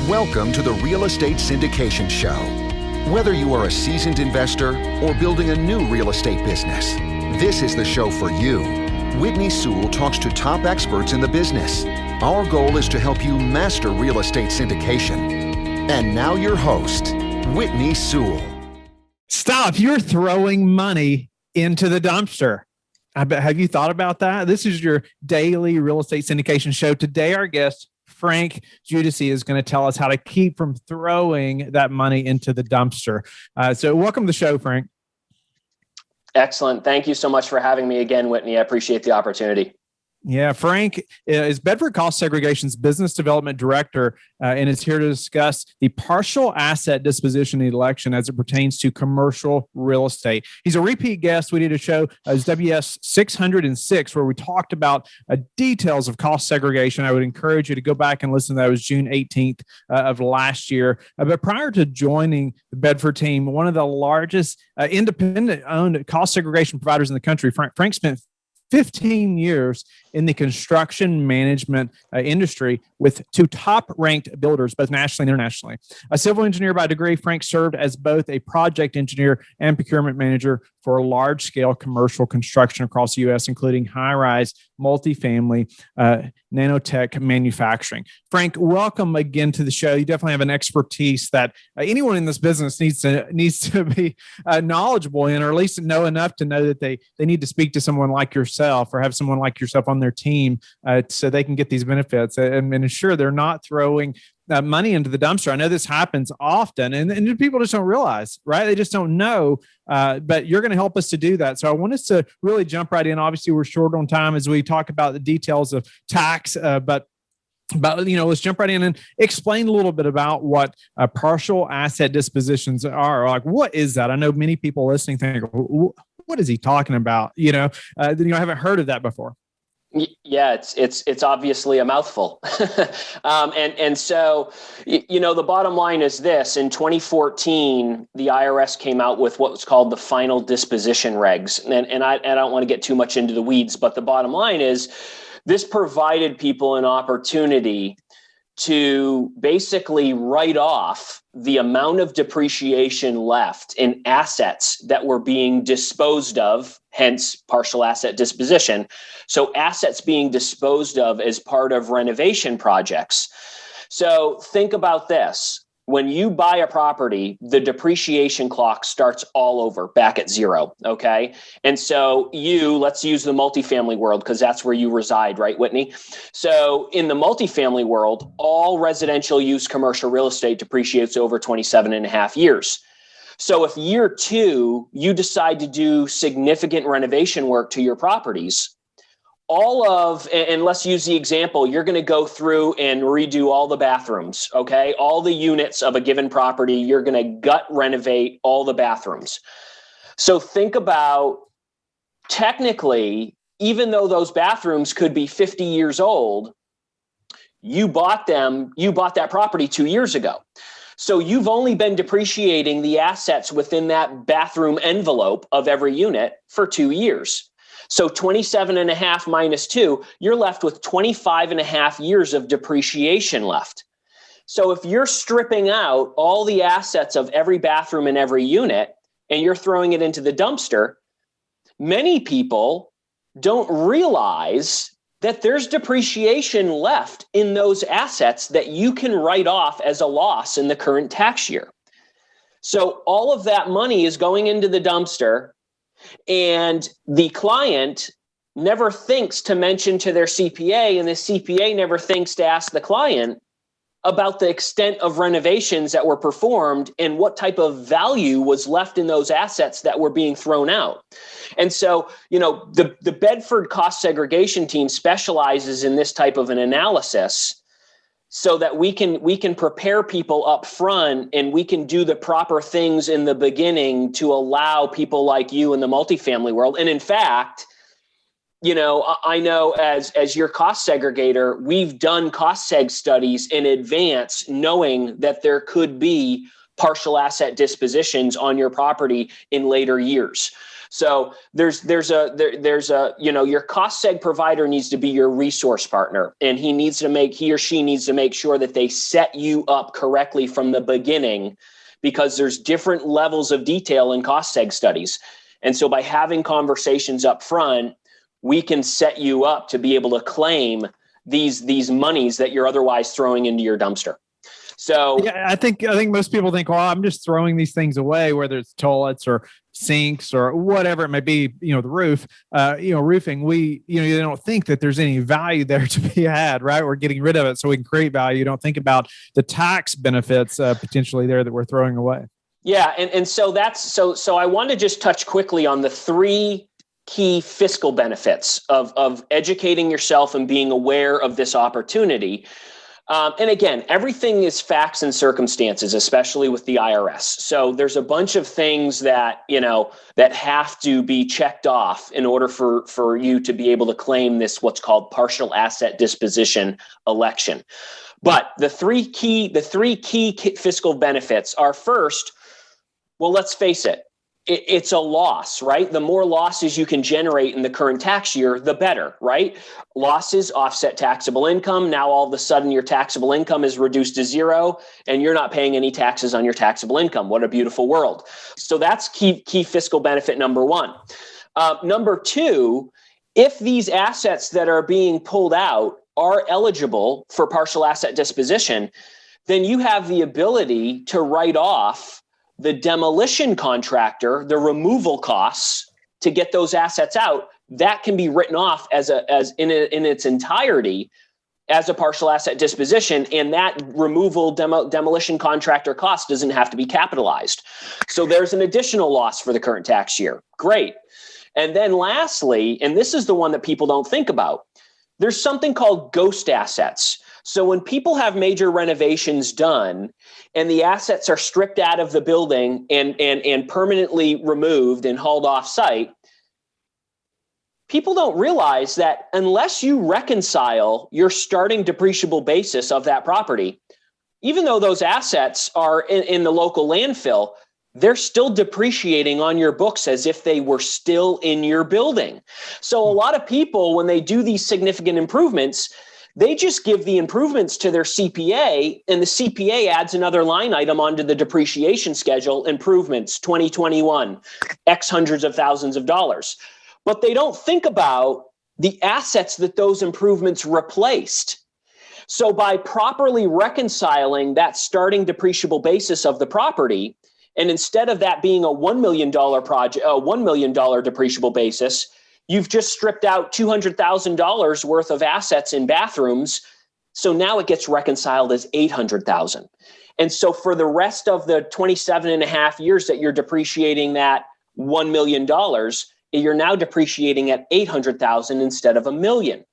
Welcome to the Real Estate Syndication Show. Whether you are a seasoned investor or building a new real estate business, this is the show for you. Whitney Sewell talks to top experts in the business. Our goal is to help you master real estate syndication. And now your host, Whitney Sewell. Stop. You're throwing money into the dumpster. Have you thought about that? This is your daily real estate syndication show. Today, our guest, Frank Giudici, is going to tell us how to keep from throwing that money into the dumpster. So welcome to the show, Frank. Excellent. Thank you so much for having me again, Whitney. I appreciate the opportunity. Yeah, Frank is Bedford Cost Segregation's business development director and is here to discuss the partial asset disposition election as it pertains to commercial real estate. He's a repeat guest. We did a show as WS 606 where we talked about details of cost segregation. I would encourage you to go back and listen to that. It was June 18th of last year. But prior to joining the Bedford team, one of the largest independent-owned cost segregation providers in the country, Frank spent 15 years in the construction management industry with two top-ranked builders, both nationally and internationally. A civil engineer by degree, Frank served as both a project engineer and procurement manager for large-scale commercial construction across the U.S., including high-rise, multifamily, nanotech manufacturing. Frank, welcome again to the show. You definitely have an expertise that anyone in this business needs to be knowledgeable in, or at least know enough to know that they need to speak to someone like yourself or have someone like yourself on their team so they can get these benefits and ensure they're not throwing money into the dumpster. I know this happens often and people just don't realize, right? They just don't know, but you're going to help us to do that. So I want us to really jump right in. Obviously, we're short on time as we talk about the details of tax, but let's jump right in and explain a little bit about what partial asset dispositions are. Like, what is that? I know many people listening think, what is he talking about? I haven't heard of that before. Yeah, it's obviously a mouthful. And so, the bottom line is this: in 2014, the IRS came out with what was called the final disposition regs. And I don't want to get too much into the weeds, but the bottom line is this provided people an opportunity to basically write off the amount of depreciation left in assets that were being disposed of, hence partial asset disposition. So assets being disposed of as part of renovation projects. So think about this. When you buy a property, the depreciation clock starts all over back at zero, okay? And so let's use the multifamily world because that's where you reside, right, Whitney? So in the multifamily world, all residential use commercial real estate depreciates over 27 and a half years. So if year two, you decide to do significant renovation work to your properties, and let's use the example, you're going to go through and redo all the bathrooms, okay? All the units of a given property, you're going to gut renovate all the bathrooms. So think about, technically, even though those bathrooms could be 50 years old, you bought that property 2 years ago. So you've only been depreciating the assets within that bathroom envelope of every unit for 2 years. So 27 and a half minus 2, you're left with 25 and a half years of depreciation left. So if you're stripping out all the assets of every bathroom in every unit and you're throwing it into the dumpster, many people don't realize that there's depreciation left in those assets that you can write off as a loss in the current tax year. So all of that money is going into the dumpster. And the client never thinks to mention to their CPA, and the CPA never thinks to ask the client about the extent of renovations that were performed and what type of value was left in those assets that were being thrown out. And so, the Bedford Cost Segregation team specializes in this type of an analysis so that we can prepare people up front and we can do the proper things in the beginning to allow people like you in the multifamily world. And in fact, I know as your cost segregator, we've done cost seg studies in advance, knowing that there could be partial asset dispositions on your property in later years. So there's a your cost seg provider needs to be your resource partner, and he or she needs to make sure that they set you up correctly from the beginning, because there's different levels of detail in cost seg studies. And so by having conversations up front, we can set you up to be able to claim these monies that you're otherwise throwing into your dumpster. So yeah, I think most people think, well, I'm just throwing these things away, whether it's toilets or sinks or whatever it may be, the roof, roofing. You don't think that there's any value there to be had, right? We're getting rid of it so we can create value. You don't think about the tax benefits potentially there that we're throwing away. Yeah, and so so I want to just touch quickly on the three key fiscal benefits of educating yourself and being aware of this opportunity. And again, everything is facts and circumstances, especially with the IRS. So there's a bunch of things that have to be checked off in order for you to be able to claim this, what's called partial asset disposition election. But the three key fiscal benefits are, first, well, let's face it. It's a loss, right? The more losses you can generate in the current tax year, the better, right? Losses offset taxable income. Now, all of a sudden, your taxable income is reduced to zero, and you're not paying any taxes on your taxable income. What a beautiful world. So that's key fiscal benefit number one. Number two, if these assets that are being pulled out are eligible for partial asset disposition, then you have the ability to write off the demolition contractor, the removal costs to get those assets out. That can be written off as in its entirety as a partial asset disposition, and that removal demolition contractor cost doesn't have to be capitalized. So there's an additional loss for the current tax year. Great. And then lastly, and this is the one that people don't think about, there's something called ghost assets. So when people have major renovations done and the assets are stripped out of the building and permanently removed and hauled off site, people don't realize that unless you reconcile your starting depreciable basis of that property, even though those assets are in the local landfill, they're still depreciating on your books as if they were still in your building. So a lot of people, when they do these significant improvements, they just give the improvements to their CPA, and the CPA adds another line item onto the depreciation schedule, improvements 2021, X hundreds of thousands of dollars. But they don't think about the assets that those improvements replaced. So by properly reconciling that starting depreciable basis of the property, and instead of that being a $1 million project, a $1 million depreciable basis, you've just stripped out $200,000 worth of assets in bathrooms. So now it gets reconciled as $800,000. And so for the rest of the 27 and a half years that you're depreciating that $1 million, you're now depreciating at $800,000 instead of $1 million.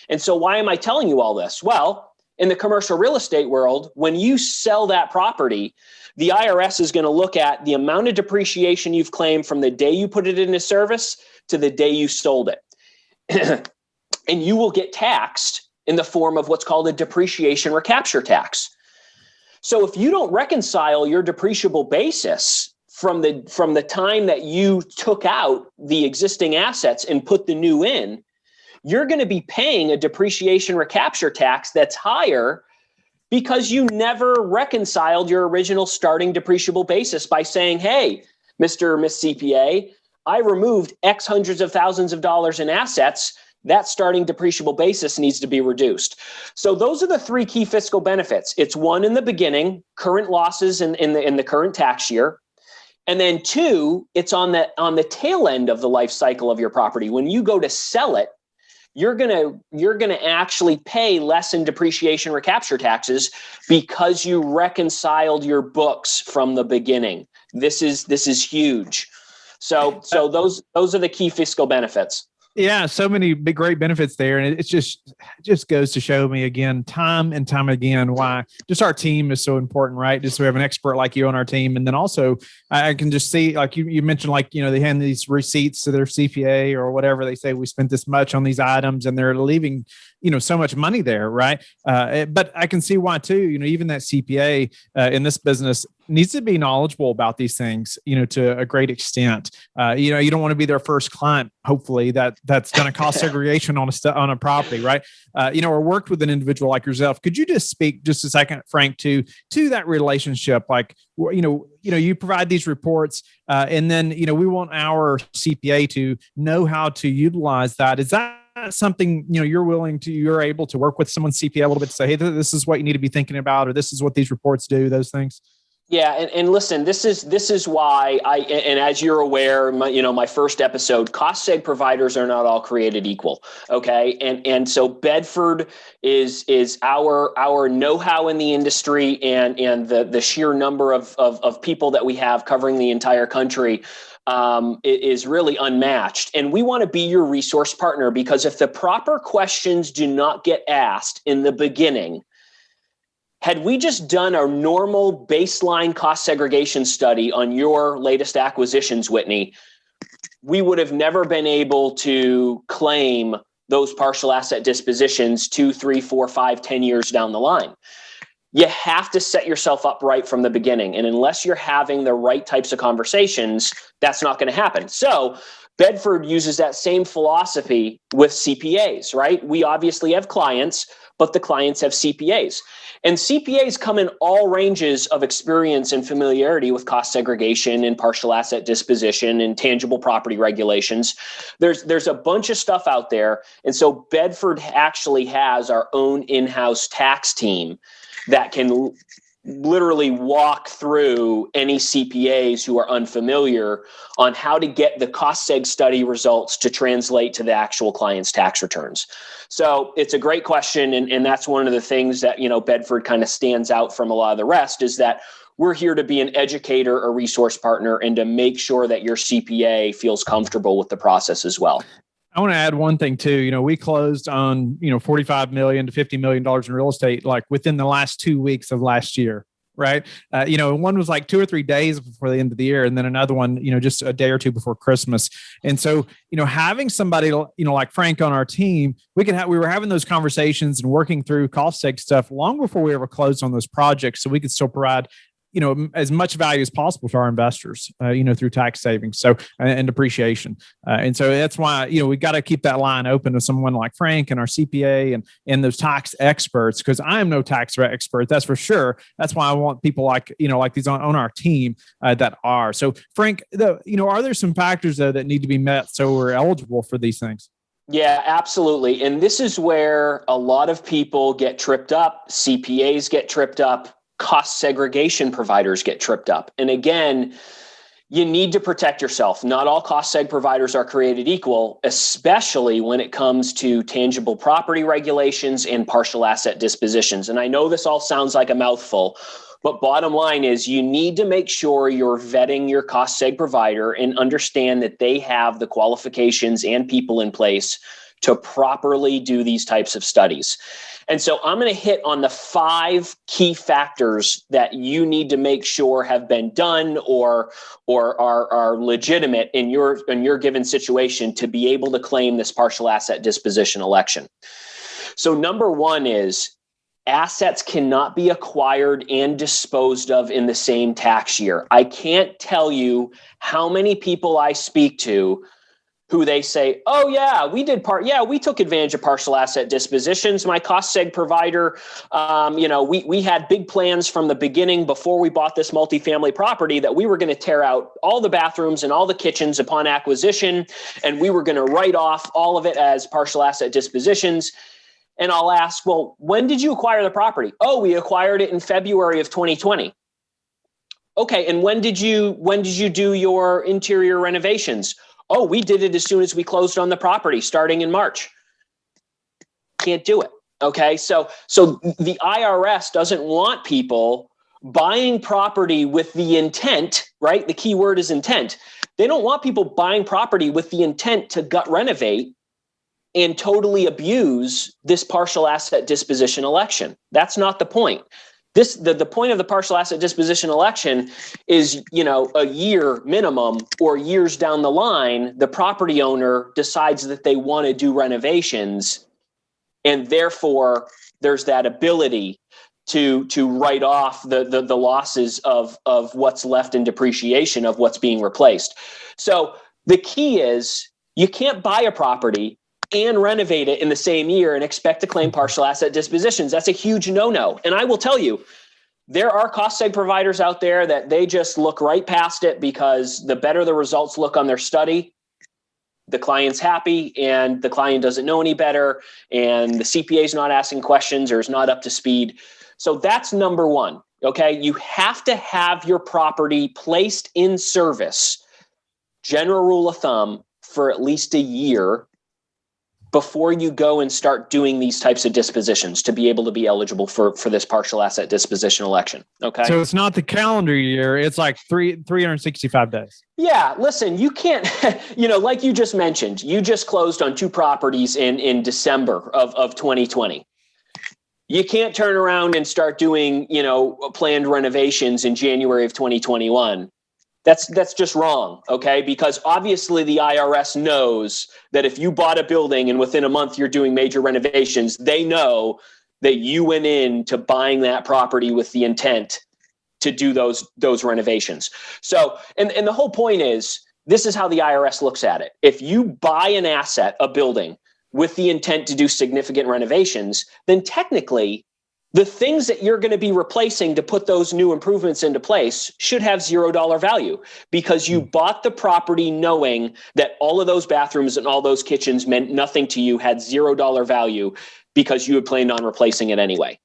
And so why am I telling you all this? Well, in the commercial real estate world, when you sell that property, the IRS is going to look at the amount of depreciation you've claimed from the day you put it into service to the day you sold it. And you will get taxed in the form of what's called a depreciation recapture tax. So if you don't reconcile your depreciable basis from the time that you took out the existing assets and put the new in, you're going to be paying a depreciation recapture tax that's higher because you never reconciled your original starting depreciable basis by saying, hey, Mr. or Miss CPA, I removed X hundreds of thousands of dollars in assets. That starting depreciable basis needs to be reduced. So those are the three key fiscal benefits. It's one, in the beginning, current losses in the current tax year. And then two, it's on the tail end of the life cycle of your property. When you go to sell it, you're gonna actually pay less in depreciation recapture taxes because you reconciled your books from the beginning. This is huge. So those are the key fiscal benefits. Yeah, so many big, great benefits there. And it just goes to show me again, time and time again, why just our team is so important, right? Just so we have an expert like you on our team. And then also I can just see, like you mentioned, like, they hand these receipts to their CPA or whatever. They say we spent this much on these items and they're leaving, so much money there, right? But I can see why too. Even that CPA in this business needs to be knowledgeable about these things, to a great extent. You don't want to be their first client, hopefully, that's done a cost segregation on a property, right? Or worked with an individual like yourself. Could you just speak just a second, Frank, to that relationship? Like, you provide these reports, and then, we want our CPA to know how to utilize that. Is that something, you're able to work with someone's CPA a little bit to say, hey, this is what you need to be thinking about, or this is what these reports do, those things? Yeah, and listen, this is why and as you're aware, my first episode, cost seg providers are not all created equal. Okay, and so Bedford is our know-how in the industry, and the sheer number of people that we have covering the entire country is really unmatched. And we want to be your resource partner, because if the proper questions do not get asked in the beginning, had we just done a normal baseline cost segregation study on your latest acquisitions, Whitney, we would have never been able to claim those partial asset dispositions 2, 3, 4, 5, 10 years down the line. You have to set yourself up right from the beginning. And unless you're having the right types of conversations, that's not going to happen. So Bedford uses that same philosophy with CPAs, right? We obviously have clients, but the clients have CPAs. And CPAs come in all ranges of experience and familiarity with cost segregation and partial asset disposition and tangible property regulations. There's a bunch of stuff out there. And so Bedford actually has our own in-house tax team that can literally walk through any CPAs who are unfamiliar on how to get the cost seg study results to translate to the actual client's tax returns. So it's a great question. And that's one of the things that, Bedford kind of stands out from a lot of the rest, is that we're here to be an educator, a resource partner, and to make sure that your CPA feels comfortable with the process as well. I want to add one thing too. We closed on, $45 million to $50 million in real estate, like within the last 2 weeks of last year. Right. One was like 2 or 3 days before the end of the year. And then another one, just a day or two before Christmas. And so, having somebody, like Frank on our team, we were having those conversations and working through cost seg stuff long before we ever closed on those projects. So we could still provide as much value as possible to our investors, through tax savings, and depreciation. And so that's why, we got to keep that line open to someone like Frank and our CPA and those tax experts, because I am no tax expert, that's for sure. That's why I want people like these on our team that are. So Frank, are there some factors though that need to be met so we're eligible for these things? Yeah, absolutely. And this is where a lot of people get tripped up. CPAs get tripped up. Cost segregation providers get tripped up. And again, you need to protect yourself. Not all cost seg providers are created equal, especially when it comes to tangible property regulations and partial asset dispositions. And I know this all sounds like a mouthful, but bottom line is you need to make sure you're vetting your cost seg provider and understand that they have the qualifications and people in place to properly do these types of studies. And so I'm going to hit on the 5 key factors that you need to make sure have been done or are legitimate in your given situation to be able to claim this partial asset disposition election. So number 1 is assets cannot be acquired and disposed of in the same tax year. I can't tell you how many people I speak to who they say, oh yeah, we took advantage of partial asset dispositions. My cost seg provider, we had big plans from the beginning before we bought this multifamily property that we were going to tear out all the bathrooms and all the kitchens upon acquisition, and we were going to write off all of it as partial asset dispositions. And I'll ask, well, when did you acquire the property? Oh, we acquired it in February of 2020. Okay, and when did you do your interior renovations? Oh, we did it as soon as we closed on the property, starting in March. Can't do it. Okay, so the IRS doesn't want people buying property with the intent, right? The key word is intent. They don't want people buying property with the intent to gut renovate and totally abuse this partial asset disposition election. That's not the point. The point of the partial asset disposition election is, a year minimum or years down the line, the property owner decides that they want to do renovations And therefore, there's that ability to write off the losses of what's left in depreciation of what's being replaced. So the key is you can't buy a property and renovate it in the same year and expect to claim partial asset dispositions. That's a huge no-no. And I will tell you, there are cost seg providers out there that they just look right past it because the better the results look on their study, the client's happy and the client doesn't know any better and the CPA is not asking questions or is not up to speed. So that's number one, okay? You have to have your property placed in service, general rule of thumb, for at least a year before you go and start doing these types of dispositions to be able to be eligible for this partial asset disposition election, okay? So it's not the calendar year, it's like 365 days. Yeah, listen, you can't, like you just mentioned, you just closed on 2 properties in December of 2020. You can't turn around and start doing, planned renovations in January of 2021. That's just wrong, okay? Because obviously the IRS knows that if you bought a building and within a month you're doing major renovations, they know that you went into buying that property with the intent to do those renovations. So, and the whole point is, this is how the IRS looks at it. If you buy an asset, a building, with the intent to do significant renovations, then technically the things that you're going to be replacing to put those new improvements into place should have $0 value because you bought the property knowing that all of those bathrooms and all those kitchens meant nothing to you, had $0 value because you had planned on replacing it anyway.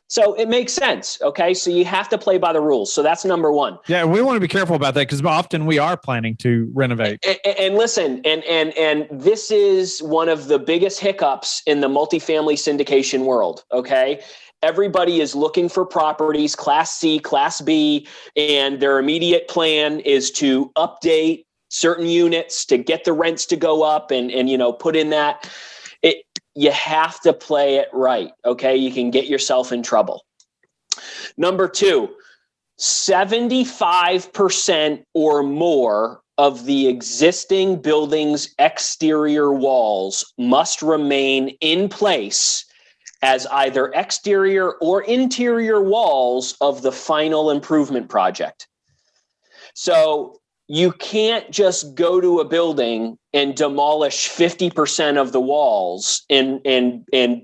So it makes sense. Okay. So you have to play by the rules. So that's number one. Yeah. We want to be careful about that because often we are planning to renovate. And listen, and this is one of the biggest hiccups in the multifamily syndication world. Okay. Everybody is looking for properties, Class C, Class B, and their immediate plan is to update certain units to get the rents to go up and put in that. You have to play it right, okay? You can get yourself in trouble. Number 2, 75% or more of the existing building's exterior walls must remain in place as either exterior or interior walls of the final improvement project. So you can't just go to a building and demolish 50% of the walls and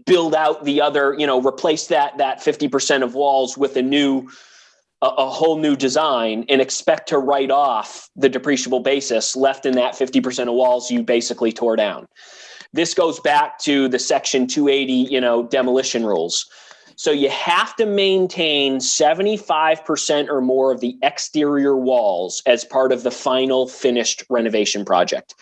build out the other, replace that 50% of walls with a whole new design and expect to write off the depreciable basis left in that 50% of walls you basically tore down. This goes back to the Section 280, demolition rules. So you have to maintain 75% or more of the exterior walls as part of the final finished renovation project.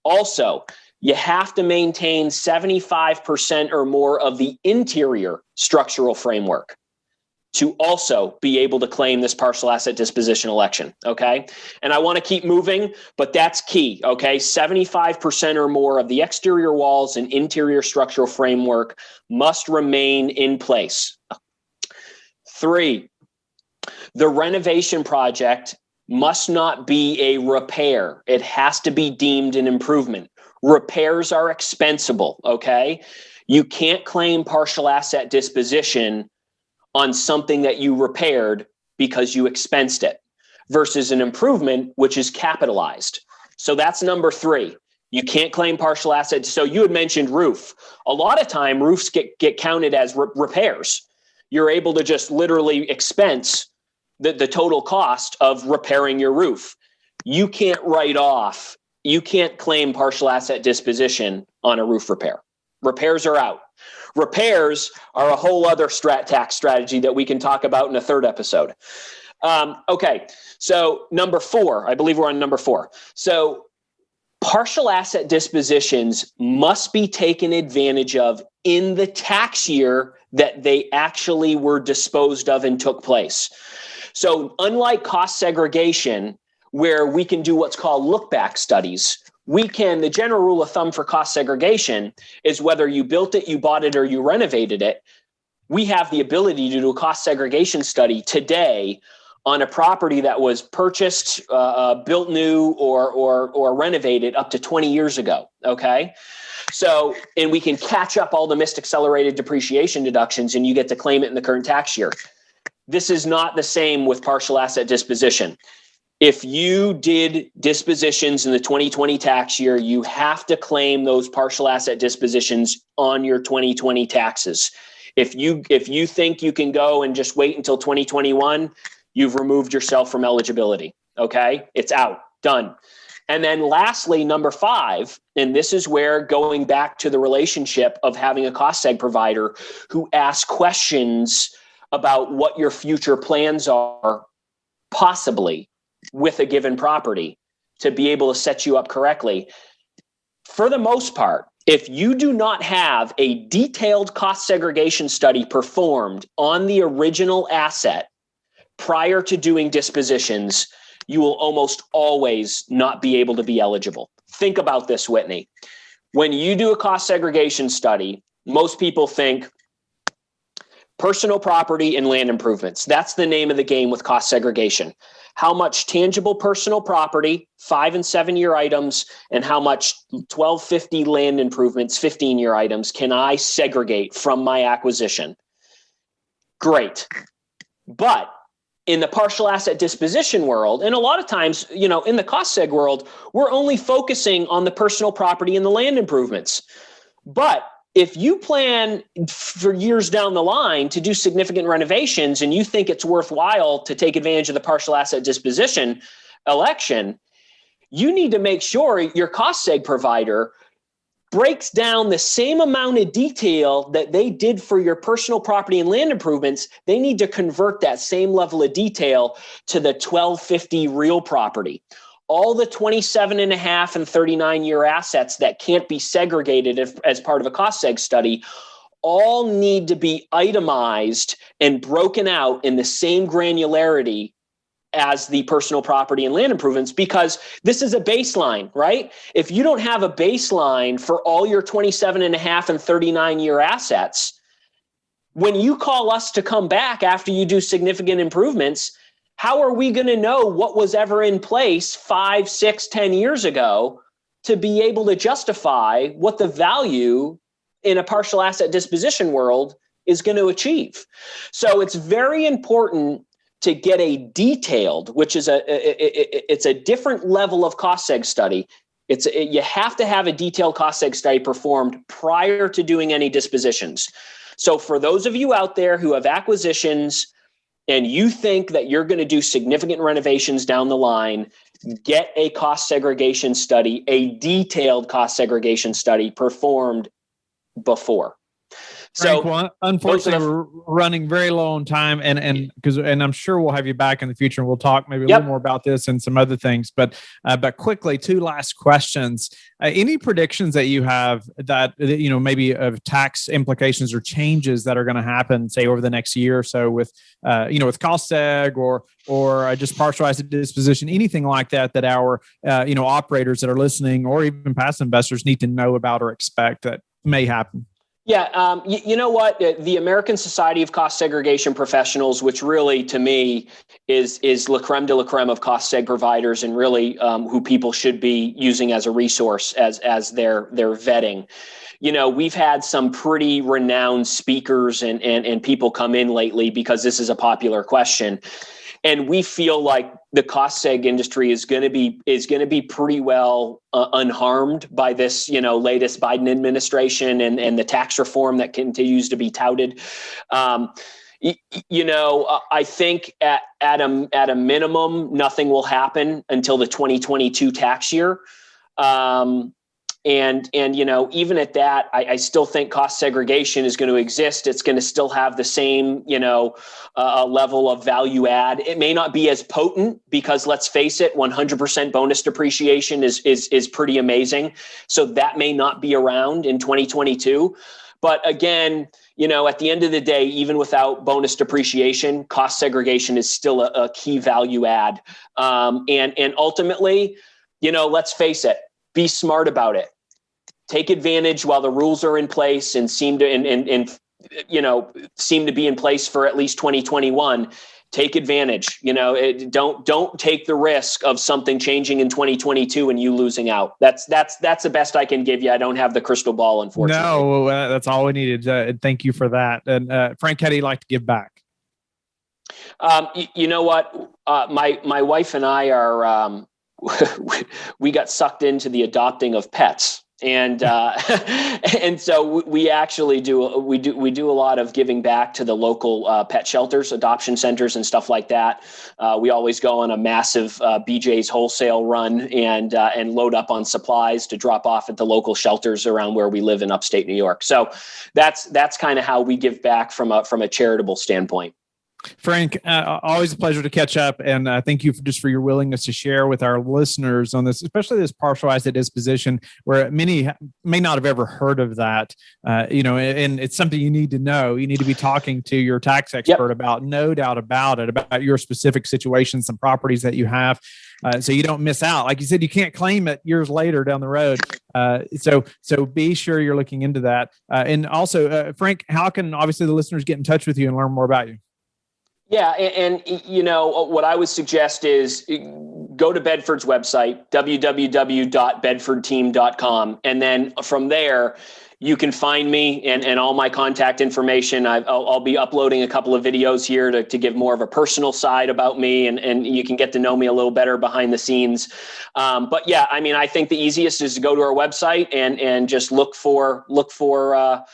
Also, you have to maintain 75% or more of the interior structural framework to also be able to claim this partial asset disposition election, okay? And I want to keep moving, but that's key, okay? 75% or more of the exterior walls and interior structural framework must remain in place. 3, the renovation project must not be a repair. It has to be deemed an improvement. Repairs are expensible, okay? You can't claim partial asset disposition on something that you repaired because you expensed it versus an improvement, which is capitalized. So that's number 3. You can't claim partial asset. So you had mentioned roof. A lot of time roofs get counted as repairs. You're able to just literally expense the total cost of repairing your roof. You can't claim partial asset disposition on a roof repair. Repairs are out. Repairs are a whole other tax strategy that we can talk about in a third episode. Okay, so number 4, I believe we're on number 4. So partial asset dispositions must be taken advantage of in the tax year that they actually were disposed of and took place. So unlike cost segregation, where we can do what's called look-back studies, the general rule of thumb for cost segregation is whether you built it, you bought it, or you renovated it. We have the ability to do a cost segregation study today on a property that was purchased, built new, or renovated up to 20 years ago. Okay. So, and we can catch up all the missed accelerated depreciation deductions, and you get to claim it in the current tax year. This is not the same with partial asset disposition. If you did dispositions in the 2020 tax year, you have to claim those partial asset dispositions on your 2020 taxes. If you think you can go and just wait until 2021, you've removed yourself from eligibility. Okay, it's out, done. And then lastly, number 5, and this is where going back to the relationship of having a cost seg provider who asks questions about what your future plans are, possibly with a given property, to be able to set you up correctly. For the most part, if you do not have a detailed cost segregation study performed on the original asset prior to doing dispositions, you will almost always not be able to be eligible. Think about this, Whitney. When you do a cost segregation study, most people think personal property and land improvements. That's the name of the game with cost segregation. How much tangible personal property, 5 and 7 year items, and how much 1250 land improvements, 15-year items, can I segregate from my acquisition? Great. But in the partial asset disposition world, and a lot of times, in the cost seg world, we're only focusing on the personal property and the land improvements. But if you plan for years down the line to do significant renovations and you think it's worthwhile to take advantage of the partial asset disposition election, you need to make sure your cost seg provider breaks down the same amount of detail that they did for your personal property and land improvements. They need to convert that same level of detail to the 1250 real property. All the 27 and a half and 39-year assets that can't be segregated as part of a cost seg study all need to be itemized and broken out in the same granularity as the personal property and land improvements, because this is a baseline, right? If you don't have a baseline for all your 27 and a half and 39-year assets, when you call us to come back after you do significant improvements, how are we going to know what was ever in place 5, 6, 10 years ago to be able to justify what the value in a partial asset disposition world is going to achieve? So it's very important to get a detailed, which is it's a different level of cost seg study. You have to have a detailed cost seg study performed prior to doing any dispositions. So for those of you out there who have acquisitions and you think that you're going to do significant renovations down the line, get a cost segregation study, a detailed cost segregation study performed before. Frank, well, unfortunately, we're running very low on time, and I'm sure we'll have you back in the future, and we'll talk maybe a little more about this and some other things. But quickly, 2 last questions. Any predictions that you have that maybe of tax implications or changes that are going to happen, say over the next year or so, with with cost seg or just partial asset disposition, anything like that our operators that are listening or even past investors need to know about or expect that may happen? Yeah, you know what? The American Society of Cost Segregation Professionals, which really, to me, is la creme de la creme of cost seg providers, and really who people should be using as a resource as their vetting. We've had some pretty renowned speakers and people come in lately because this is a popular question. And we feel like the cost seg industry is going to be pretty well unharmed by this, latest Biden administration and the tax reform that continues to be touted. I think at a minimum, nothing will happen until the 2022 tax year. And even at that, I still think cost segregation is going to exist. It's going to still have the same, level of value add. It may not be as potent because, let's face it, 100% bonus depreciation is pretty amazing. So that may not be around in 2022. But again, at the end of the day, even without bonus depreciation, cost segregation is still a key value add. And ultimately, let's face it, be smart about it. Take advantage while the rules are in place and seem to be in place for at least 2021. take advantage. Don't take the risk of something changing in 2022 and you losing out. That's the best I can give you. I don't have the crystal ball, unfortunately. No, that's all we needed. Thank you for that. And Frank, how do you like to give back? You know what? My wife and I are, we got sucked into the adopting of pets. And and so we actually do a lot of giving back to the local pet shelters, adoption centers, and stuff like that. We always go on a massive BJ's wholesale run and load up on supplies to drop off at the local shelters around where we live in upstate New York. So that's kind of how we give back from a charitable standpoint. Frank, always a pleasure to catch up, and thank you for your willingness to share with our listeners on this, especially this partial asset disposition, where many may not have ever heard of that. And it's something you need to know. You need to be talking to your tax expert about, no doubt about it, about your specific situations and properties that you have, so you don't miss out. Like you said, you can't claim it years later down the road. So be sure you're looking into that. And also, Frank, how can obviously the listeners get in touch with you and learn more about you? Yeah. And what I would suggest is go to Bedford's website, www.bedfordteam.com. And then from there, you can find me and all my contact information. I'll be uploading a couple of videos here to give more of a personal side about me, and you can get to know me a little better behind the scenes. But yeah, I think the easiest is to go to our website and just look for our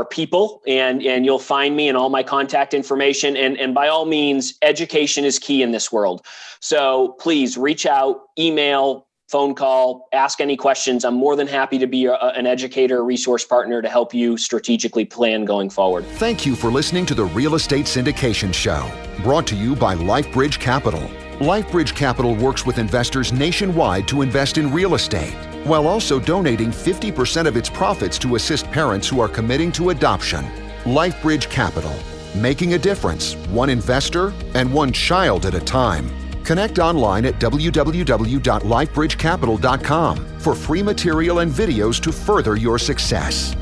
people, and you'll find me and all my contact information. And by all means, education is key in this world. So please reach out, email, phone call, ask any questions. I'm more than happy to be an educator, resource partner to help you strategically plan going forward. Thank you for listening to the Real Estate Syndication Show, brought to you by LifeBridge Capital. LifeBridge Capital works with investors nationwide to invest in real estate, while also donating 50% of its profits to assist parents who are committing to adoption. LifeBridge Capital, making a difference, one investor and one child at a time. Connect online at www.lifebridgecapital.com for free material and videos to further your success.